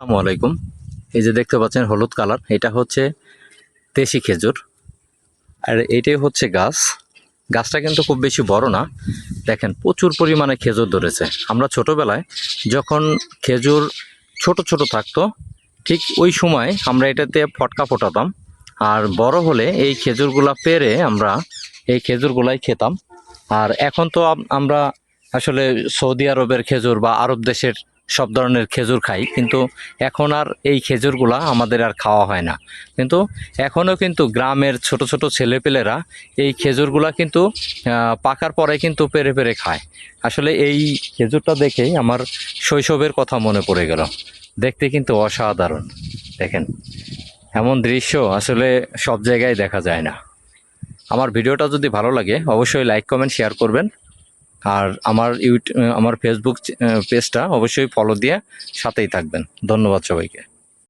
আসসালামু আলাইকুম। এই যে দেখতে পাচ্ছেন হলুদ কালার, এটা হচ্ছে দেশি খেজুর। আর এইটাই হচ্ছে গাছ। গাছটা কিন্তু খুব বেশি বড় না। দেখেন প্রচুর পরিমাণে খেজুর ধরেছে। আমরা ছোটবেলায় যখন খেজুর ছোট ছোট থাকতো, ঠিক ওই সময় আমরা এটাতে ফটকা ফোটাতাম। আর বড় হলে এই খেজুরগুলা পেড়ে আমরা এই খেজুরগুলাই খেতাম। আর এখন তো আমরা আসলে সৌদি আরবের খেজুর বা আরব দেশের সব ধরনের খেজুর খাই, কিন্তু এখন আর এই খেজুরগুলা আমাদের আর খাওয়া হয় না। কিন্তু এখনও কিন্তু গ্রামের ছোট ছোট ছেলেপেলেরা এই খেজুরগুলা কিন্তু পাকার পরে কিন্তু পেরে পেরে খায়। আসলে এই খেজুরটা দেখেই আমার শৈশবের কথা মনে পড়ে গেল। দেখতে কিন্তু অসাধারণ। দেখেন, এমন দৃশ্য আসলে সব জায়গায় দেখা যায় না। আমার ভিডিওটা যদি ভালো লাগে অবশ্যই লাইক কমেন্ট শেয়ার করবেন। আর আমার ফেসবুক পেজটা অবশ্যই ফলো দিয়ে সাথেই থাকবেন। ধন্যবাদ সবাইকে।